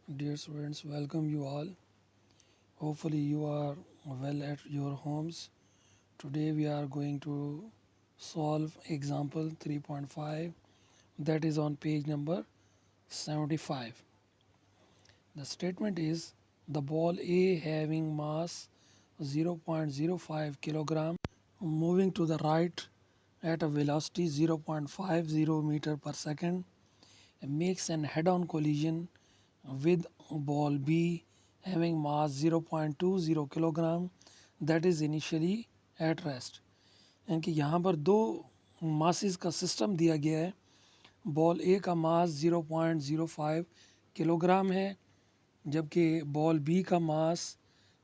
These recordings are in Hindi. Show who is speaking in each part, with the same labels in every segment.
Speaker 1: Dear students, welcome you all. Hopefully, you are well at your homes. Today, we are going to solve example 3.5 that is on page number 75. The statement is the ball A having mass 0.05 kilogram moving to the right at a velocity 0.50 meter per second makes an head-on collision with ball B having mass 0.20 kilogram that is initially at rest. यानी कि यहाँ पर दो मासेस का सिस्टम दिया गया है. बॉल ए का मास 0.05 किलोग्राम है जबकि बॉल बी का मास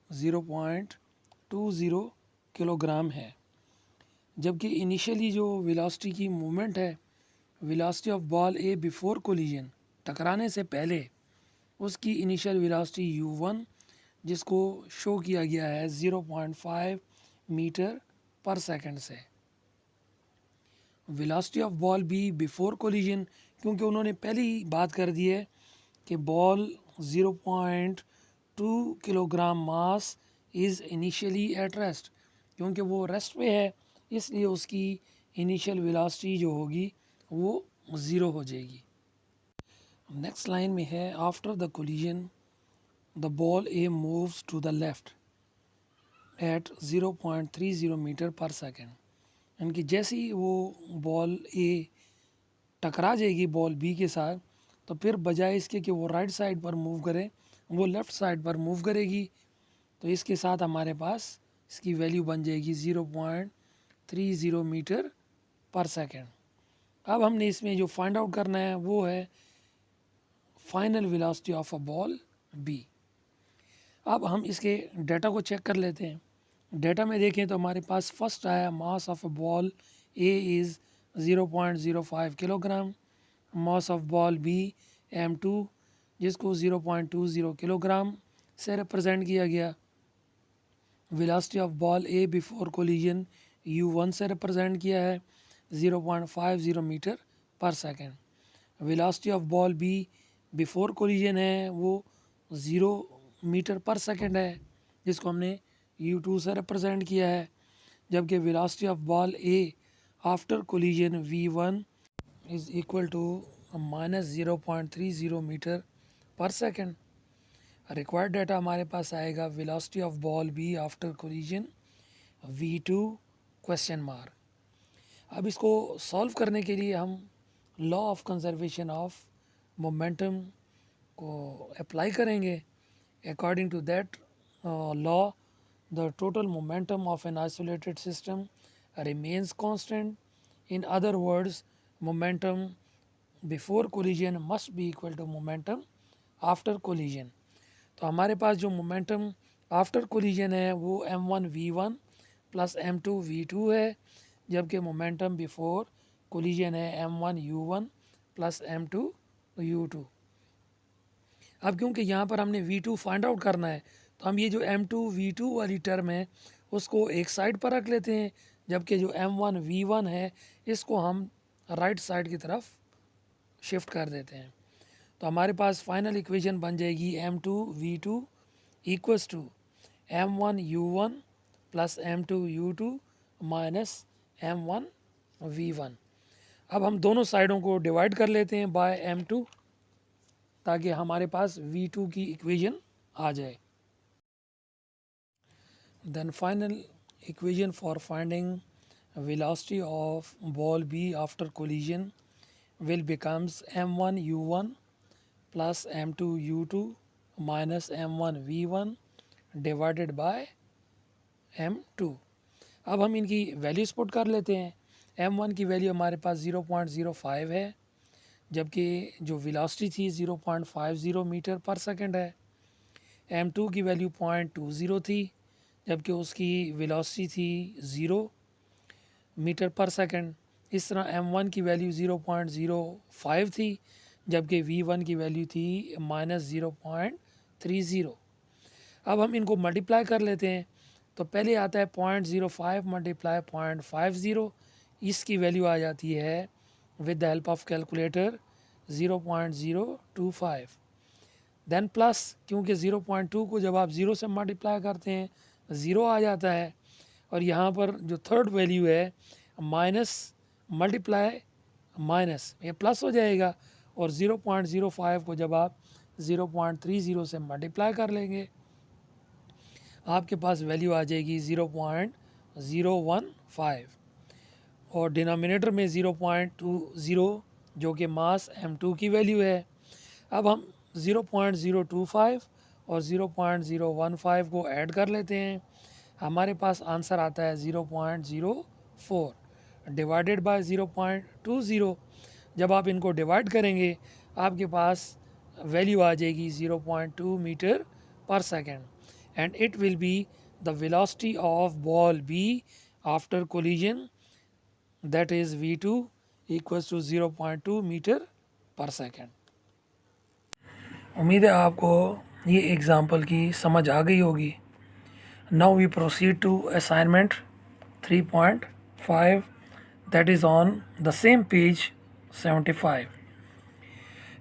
Speaker 1: 0.20 किलोग्राम है. जबकि इनिशियली जो वेलोसिटी की मूवमेंट है, velocity of ball A before collision, टकराने से पहले उसकी इनिशियल वेलोसिटी u1 जिसको शो किया गया है 0.5 मीटर पर सेकंड से. Velocity of ball B before collision, क्योंकि उन्होंने पहले ही बात कर दी है कि ball 0.2 kilogram mass is initially at rest, क्योंकि वो रेस्ट पे है इसलिए उसकी इनिशियल वेलोसिटी जो होगी वो ज़ीरो हो जाएगी. नेक्स्ट लाइन में है after the collision the ball A moves to the left at 0.30 meter per second. यानी कि जैसे ही वो बॉल ए टकरा जाएगी बॉल बी के साथ तो फिर बजाय इसके कि वो राइट साइड पर मूव करे वो लेफ़्ट साइड पर मूव करेगी. तो इसके साथ हमारे पास इसकी वैल्यू बन जाएगी 0.30 मीटर पर सेकेंड. अब हमने इसमें जो फाइंड आउट करना है वो है final velocity of a ball B. अब हम इसके डाटा को चेक कर लेते हैं. डाटा में देखें तो हमारे पास फर्स्ट आया mass of a ball A is 0.05 kilogram, mass of ball B m2 जिसको 0.20 किलोग्राम से रिप्रेजेंट किया गया. Velocity of ball A before collision u1 से रिप्रेजेंट किया है 0.50 meter per second. Velocity of ball B before collision है वो 0 मीटर पर सेकेंड है जिसको हमने u2 से रिप्रेजेंट किया है. जबकि velocity of ball A after collision v1 is equal to -0.30 meter per second. Required data हमारे पास आएगा velocity of ball B after collision v2 question mark. अब इसको सॉल्व करने के लिए हम law of conservation of momentum को अप्लाई करेंगे. According to that law, the total momentum of an isolated system remains constant. In other words, momentum before collision must be equal to momentum after collision. तो हमारे पास जो momentum after collision है वो m1 v1 plus m2 v2 है जबकि momentum before collision है m1 u1 plus m2 u2. अब क्योंकि यहाँ पर हमने v2 फाइंड आउट करना है तो हम ये जो m2 v2 वाली टर्म है उसको एक साइड पर रख लेते हैं जबकि जो m1 v1 है इसको हम राइट साइड की तरफ शिफ्ट कर देते हैं. तो हमारे पास फाइनल इक्वेशन बन जाएगी m2 v2 equals to m1 u1 plus m2 u2 minus m1 v1. अब हम दोनों साइडों को डिवाइड कर लेते हैं बाय m2 ताकि हमारे पास v2 की इक्वेशन आ जाए. Then final equation for finding velocity of ball B after collision will becomes m1 u1 plus m2 u2 minus m1 v1 divided by m2. अब हम इनकी वैल्यूज पुट कर लेते हैं. m1 की वैल्यू हमारे पास 0.05 है जबकि जो वेलोसिटी थी 0.50 मीटर पर सेकंड है. m2 की वैल्यू 0.20 थी जबकि उसकी वेलोसिटी थी 0 मीटर पर सेकंड. इस तरह m1 की वैल्यू 0.05 थी जबकि v1 की वैल्यू थी -0.30. अब हम इनको मल्टीप्लाई कर लेते हैं तो पहले आता है 0.05 मल्टीप्लाई 0.50. इसकी वैल्यू आ जाती है with the help of calculator 0.025. Then plus, क्योंकि 0.2 को जब आप 0 से मल्टीप्लाई करते हैं 0 आ जाता है, और यहाँ पर जो थर्ड वैल्यू है माइनस मल्टीप्लाई माइनस, ये प्लस हो जाएगा, और 0.05 को जब आप 0.30 से मल्टीप्लाई कर लेंगे आपके पास वैल्यू आ जाएगी 0.015, और डिनोमिनेटर में 0.20 जो कि मास m2 की वैल्यू है। अब हम 0.025 और 0.015 को ऐड कर लेते हैं, हमारे पास आंसर आता है 0.04 डिवाइडेड बाय 0.20। जब आप इनको डिवाइड करेंगे आपके पास वैल्यू आ जाएगी 0.2 metre per second, and it will be the velocity of ball B after collision, that is V2 equals to 0.2 metre per second. उम्मीद है आपको ये एग्ज़ाम्पल की समझ आ गई होगी। Now we proceed to assignment 3.5 that is on the same page 75.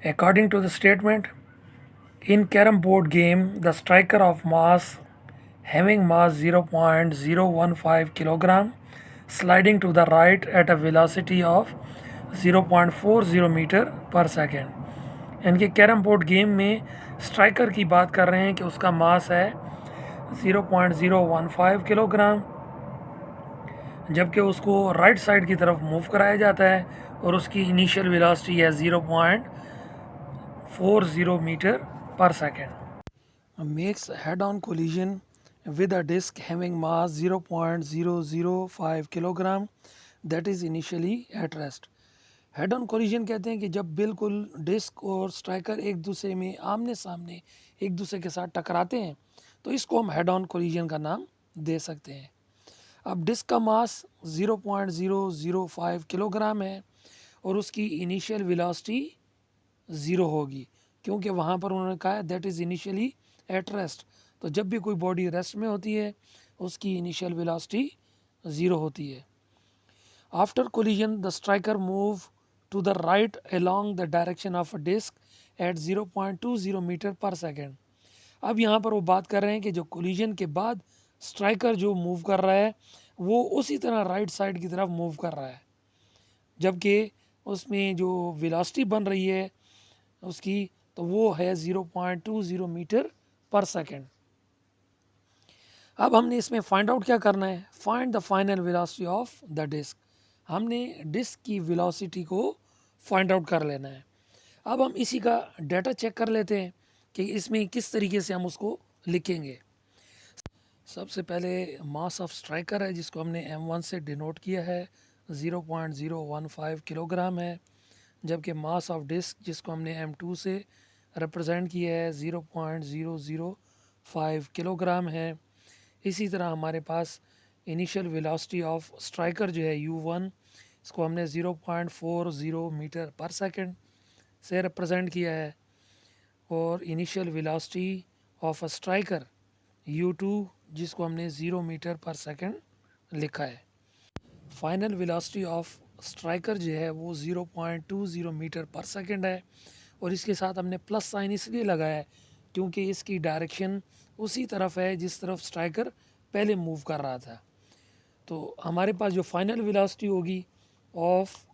Speaker 1: According to the statement, in carom board game, the striker of mass having mass 0.015 kilogram sliding to the right at a velocity of 0.40 metre per second. इनके कैरम बोर्ड गेम में स्ट्राइकर की बात कर रहे हैं कि उसका मास है 0.015 किलोग्राम, जबकि उसको राइट साइड की तरफ मूव कराया जाता है और उसकी इनिशियल वेलोसिटी है 0.40 metre per second. Makes head on collision with a disc having mass 0.005 kilogram that is initially at rest. Head on collision कहते हैं कि जब बिल्कुल डिस्क और स्ट्राइकर एक दूसरे में आमने सामने एक दूसरे के साथ टकराते हैं तो इसको हम हेड ऑन कोलिजन का नाम दे सकते हैं। अब डिस्क का मास 0.005 किलोग्राम है और उसकी इनिशियल वेलोसिटी 0 होगी, क्योंकि वहाँ पर उन्होंने कहा है that is initially at rest. तो जब भी कोई बॉडी रेस्ट में होती है उसकी इनिशियल वेलोसिटी 0 होती है। After collision the striker move to the right along the direction of a disc at 0.20 meter per second. अब यहाँ पर वो बात कर रहे हैं कि जो कोलिजन के बाद स्ट्राइकर जो मूव कर रहा है वो उसी तरह राइट साइड की तरफ मूव कर रहा है, जबकि उसमें जो वेलोसिटी बन रही है उसकी तो वो है 0.20 मीटर पर सेकेंड। अब हमने इसमें फाइंड आउट क्या करना है, find the final velocity of the disc. हमने डिस्क की वेलोसिटी को फाइंड आउट कर लेना है। अब हम इसी का डाटा चेक कर लेते हैं कि इसमें किस तरीके से हम उसको लिखेंगे। सबसे पहले मास ऑफ स्ट्राइकर है जिसको हमने m1 से डिनोट किया है 0.015 किलोग्राम है, जबकि मास ऑफ डिस्क जिसको हमने m2 से रिप्रेजेंट किया है 0.005 किलोग्राम है। इसी तरह हमारे पास इनिशियल वेलोसिटी ऑफ स्ट्राइकर जो है u1 इसको हमने 0.40 मीटर पर सेकेंड से रिप्रेजेंट किया है, और initial velocity of a striker u2 जिसको हमने 0 मीटर पर सेकेंड लिखा है। फाइनल वेलोसिटी ऑफ स्ट्राइकर जो है वो 0.20 मीटर पर सेकेंड है, और इसके साथ हमने प्लस साइन इसलिए लगाया है क्योंकि इसकी डायरेक्शन उसी तरफ है जिस तरफ स्ट्राइकर पहले मूव कर रहा था। तो हमारे पास जो फाइनल वेलोसिटी होगी of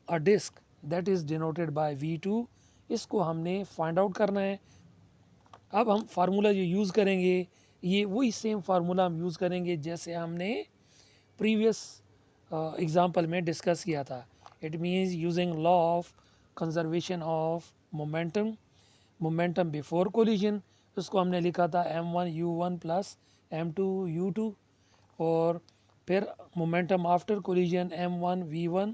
Speaker 1: a disc that is denoted by v2, इसको हमने फाइंड आउट करना है। अब हम फार्मूला जो यूज़ करेंगे ये वही सेम फार्मूला हम यूज़ करेंगे जैसे हमने प्रीवियस एग्जांपल में डिस्कस किया था। It means using law of conservation of momentum before collision, उसको हमने लिखा था m1u1 प्लस m2u2, और फिर momentum after collision m1v1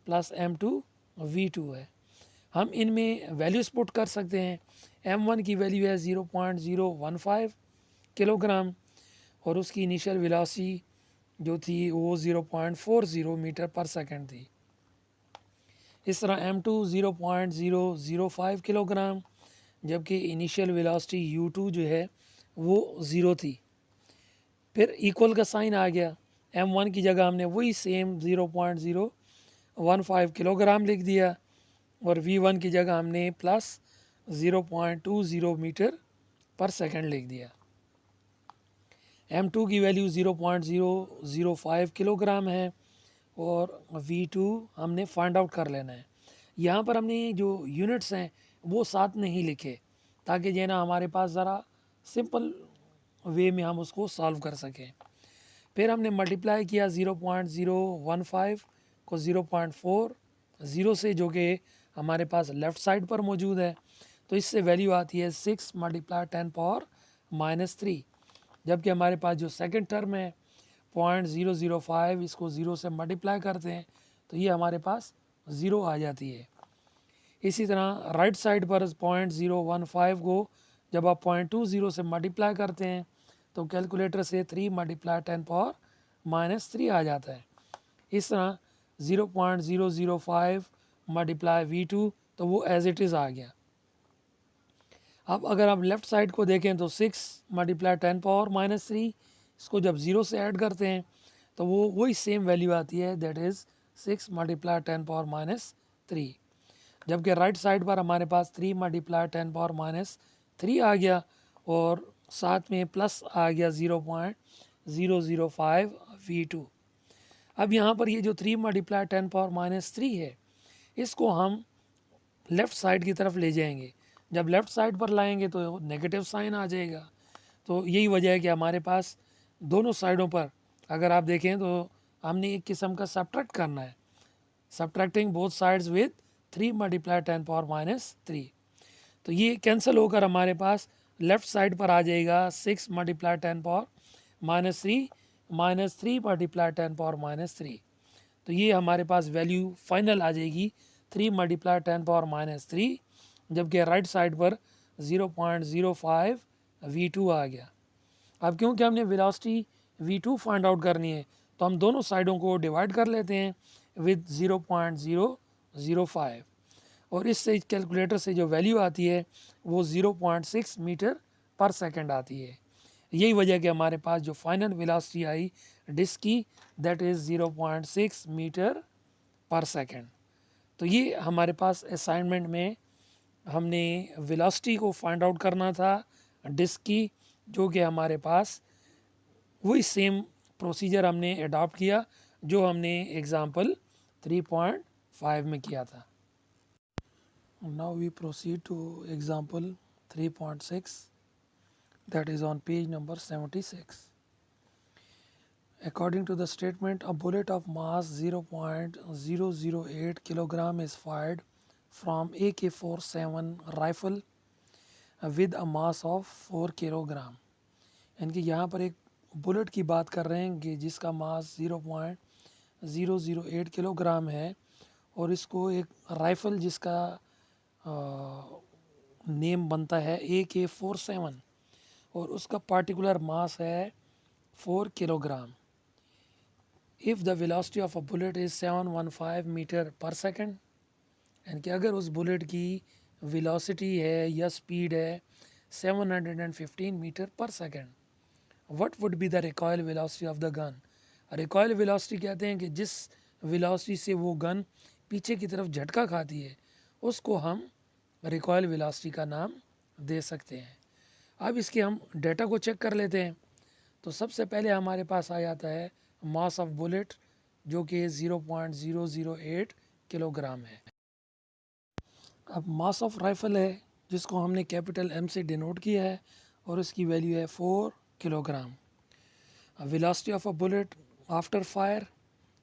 Speaker 1: plus m2v2 है। हम इनमें वैल्यूज पुट कर सकते हैं। m1 की वैल्यू है 0.015 किलोग्राम और उसकी इनिशियल वेलोसिटी जो थी वो 0.40 मीटर पर सेकेंड थी। इस तरह m2 0.005 किलोग्राम, जबकि इनिशियल वेलोसिटी u2 जो है वो 0 थी। फिर इक्वल का साइन आ गया, m1 की जगह हमने वही सेम 0.015 किलोग्राम लिख दिया और v1 की जगह हमने प्लस 0.20 मीटर पर सेकंड लिख दिया। m2 की वैल्यू 0.005 किलोग्राम है और v2 हमने फाइंड आउट कर लेना है। यहाँ पर हमने जो यूनिट्स हैं वो साथ नहीं लिखे ताकि जो है ना हमारे पास ज़रा सिंपल वे में हम उसको सॉल्व कर सकें। फिर हमने मल्टीप्लाई किया 0.015 को 0.40 से, जो कि हमारे पास लेफ़्ट साइड पर मौजूद है, तो इससे वैल्यू आती है 6 मल्टीप्लाई 10 पावर -3। जबकि हमारे पास जो सेकंड टर्म है 0.005, इसको 0 से मल्टीप्लाई करते हैं तो ये हमारे पास 0 आ जाती है। इसी तरह राइट साइड पर 0.015 को जब आप 0.20 से मल्टीप्लाई करते हैं तो कैलकुलेटर से 3 मल्टीप्लाई 10 पावर -3 आ जाता है। इस तरह 0.005 मल्टीप्लाई v2, तो वो एज इट इज़ आ गया। अब अगर आप लेफ़्ट साइड को देखें तो 6 मल्टीप्लाई 10 पावर -3, इसको जब 0 से ऐड करते हैं तो वो वही सेम वैल्यू आती है, दैट इज़ 6 मल्टीप्लाई 10 पावर -3। जबकि राइट साइड पर हमारे पास 3 मल्टीप्लाई 10 पावर -3 आ गया और साथ में प्लस आ गया 0.005 v2। अब यहाँ पर ये जो 3 मल्टीप्लाई 10 पावर -3 है, इसको हम लेफ़्ट साइड की तरफ ले जाएंगे। जब लेफ़्ट साइड पर लाएंगे तो नेगेटिव साइन आ जाएगा। तो यही वजह है कि हमारे पास दोनों साइडों पर अगर आप देखें तो हमने एक किस्म का सब्ट्रैक्ट करना है, subtracting both sides with 3 multiply 10 power -3। तो ये कैंसिल होकर हमारे पास लेफ़्ट साइड पर आ जाएगा 6 मल्टीप्लाई 10 पावर -3 मल्टीप्लाई 10 पावर -3। तो ये हमारे पास वैल्यू फाइनल आ जाएगी 3 मल्टीप्लाई 10 पावर -3, जबकि राइट साइड पर 0.05 v2 आ गया। अब क्योंकि हमने वेलोसिटी v2 फाइंड आउट करनी है तो हम दोनों साइडों को डिवाइड कर लेते हैं विद 0.005 और इससे कैलकुलेटर से जो वैल्यू आती है वो 0.6 मीटर पर सेकंड आती है। यही वजह कि हमारे पास जो फाइनल वेलोसिटी आई डिस्क की, that is 0.6 metre per second. तो ये हमारे पास असाइनमेंट में हमने वेलोसिटी को फाइंड आउट करना था डिस्क की, जो कि हमारे पास वही सेम प्रोसीजर हमने अडॉप्ट किया जो हमने एग्जाम्पल 3.5 में किया था। Now we proceed to example 3.6, that is on page number 76. According to the statement, a bullet of mass 0.008 kilogram is fired from AK-47 rifle with a mass of 4 kilogram. यानी कि यहाँ पर एक बुलेट की बात कर रहे हैं कि जिसका मास 0.008 किलोग्राम है और इसको एक राइफ़ल जिसका नेम बनता है AK-47 और उसका पार्टिकुलर मास है 4 kilogram. If the velocity of a bullet is 715 meter per second, यानी कि अगर उस बुलेट की वेलोसिटी है या स्पीड है 715 meter per second, what would be the recoil velocity of the gun. Recoil velocity कहते हैं कि जिस वेलोसिटी से वो गन पीछे की तरफ झटका खाती है उसको हम रिकॉयल वेलोसिटी का नाम दे सकते हैं। अब इसके हम डेटा को चेक कर लेते हैं। तो सबसे पहले हमारे पास आ जाता है मास ऑफ बुलेट जो कि 0.008 किलोग्राम है। अब मास ऑफ राइफ़ल है जिसको हमने कैपिटल M से डिनोट किया है और उसकी वैल्यू है 4 kilogram. Velocity of a bullet after fire,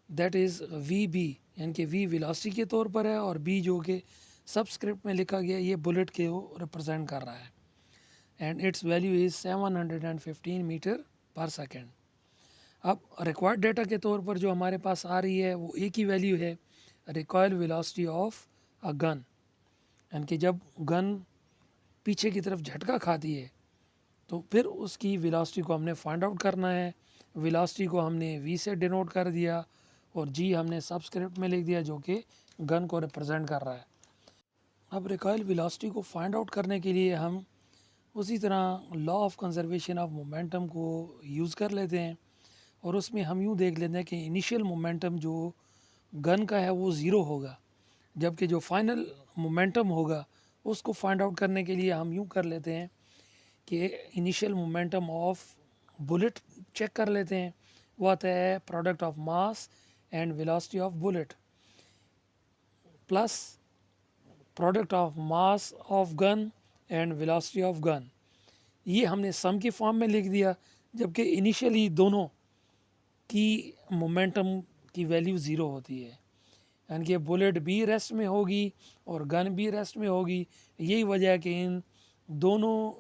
Speaker 1: that is VB, यानी कि V वेलोसिटी के तौर पर है और B जो कि सबस्क्रिप्ट में लिखा गया ये बुलेट के वो रिप्रेजेंट कर रहा है, and its value is 715 meter per second. अब रिक्वायर्ड डेटा के तौर पर जो हमारे पास आ रही है वो एक ही वैल्यू है, recoil velocity of a gun, यानी कि जब गन पीछे की तरफ झटका खाती है तो फिर उसकी वेलोसिटी को हमने फाइंड आउट करना है। वेलोसिटी को हमने V से डिनोट कर दिया और G हमने सबस्क्रिप्ट में लिख दिया जो कि गन को रिप्रेजेंट कर रहा है। अब रिकॉयल वेलोसिटी को फाइंड आउट करने के लिए हम उसी तरह law of conservation of momentum को यूज़ कर लेते हैं और उसमें हम यूँ देख लेते हैं कि इनिशियल मोमेंटम जो गन का है वो ज़ीरो होगा, जबकि जो फाइनल मोमेंटम होगा उसको फाइंड आउट करने के लिए हम यूँ कर लेते हैं कि initial momentum of bullet check कर लेते हैं। वो आता है product of mass and velocity of bullet plus product of mass of gun and velocity of gun. ये हमने सम की फॉर्म में लिख दिया, जबकि इनिशियली दोनों की मोमेंटम की वैल्यू ज़ीरो होती है, यानी कि बुलेट भी रेस्ट में होगी और गन भी रेस्ट में होगी। यही वजह है कि इन दोनों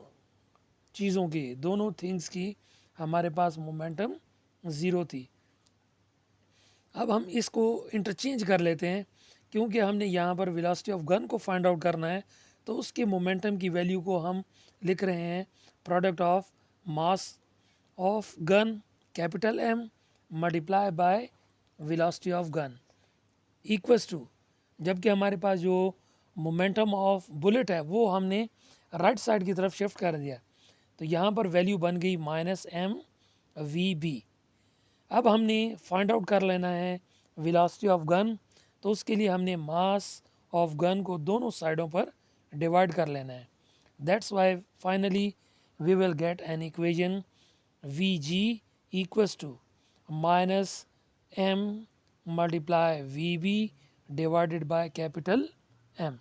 Speaker 1: चीज़ों की, दोनों थिंग्स की हमारे पास मोमेंटम ज़ीरो थी। अब हम इसको इंटरचेंज कर लेते हैं, क्योंकि हमने यहाँ पर वेलोसिटी ऑफ गन को फाइंड आउट करना है, तो उसके मोमेंटम की वैल्यू को हम लिख रहे हैं product of mass of gun capital M multiply by velocity of gun equals to, जबकि हमारे पास जो मोमेंटम ऑफ बुलेट है वो हमने राइट साइड की तरफ शिफ्ट कर दिया, तो यहाँ पर वैल्यू बन गई -mv_b। अब हमने फाइंड आउट कर लेना है वेलोसिटी ऑफ गन, तो उसके लिए हमने मास ऑफ गन को दोनों साइडों पर डिवाइड कर लेना है। That's why finally we will get an equation Vg equals to -m multiply Vb divided by capital M.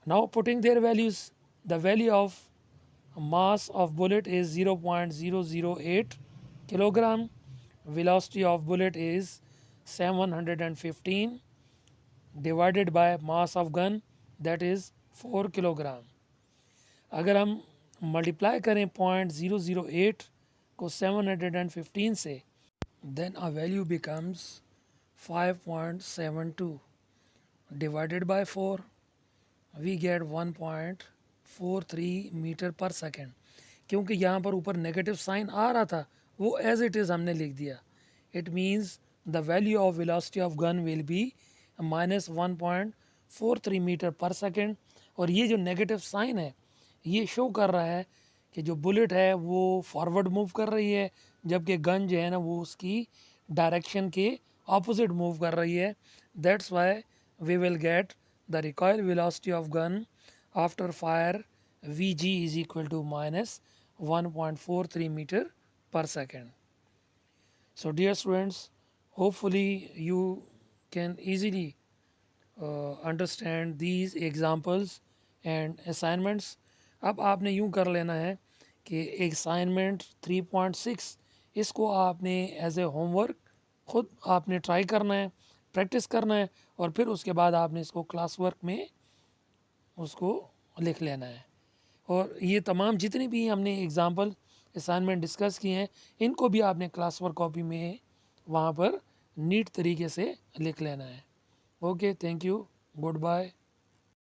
Speaker 1: Now putting their values, the value of mass of bullet is 0.008 kilogram, velocity of bullet is 715 divided by mass of gun, that is 4 kilogram. अगर हम मल्टीप्लाई करें 0.008 को 715 से, then our value becomes 5.72 divided by 4, we get 1.43 meter per second. क्योंकि यहाँ पर ऊपर नेगेटिव साइन आ रहा था, वो एज इट इज़ हमने लिख दिया। It means the value of velocity of gun will be -1.43 meter per second. और ये जो नेगेटिव साइन है ये शो कर रहा है कि जो बुलेट है वो फॉरवर्ड मूव कर रही है, जबकि गन जो है ना वो उसकी डायरेक्शन के ऑपोजिट मूव कर रही है। That's why we will get the recoil velocity of gun after fire Vg is equal to -1.43 meter per second. So dear students, hopefully you can easily understand these examples and assignments. अब आपने यूँ कर लेना है कि असाइनमेंट 3.6 इसको आपने एज ए होमवर्क खुद आपने ट्राई करना है, प्रैक्टिस करना है, और फिर उसके बाद आपने इसको क्लास वर्क में उसको लिख लेना है। और ये तमाम जितने भी हमने एग्ज़ाम्पल असाइनमेंट डिस्कस किए हैं, इनको भी आपने क्लास वर्क कॉपी में वहाँ पर नीट तरीके से लिख लेना है। Okay, thank you, good bye.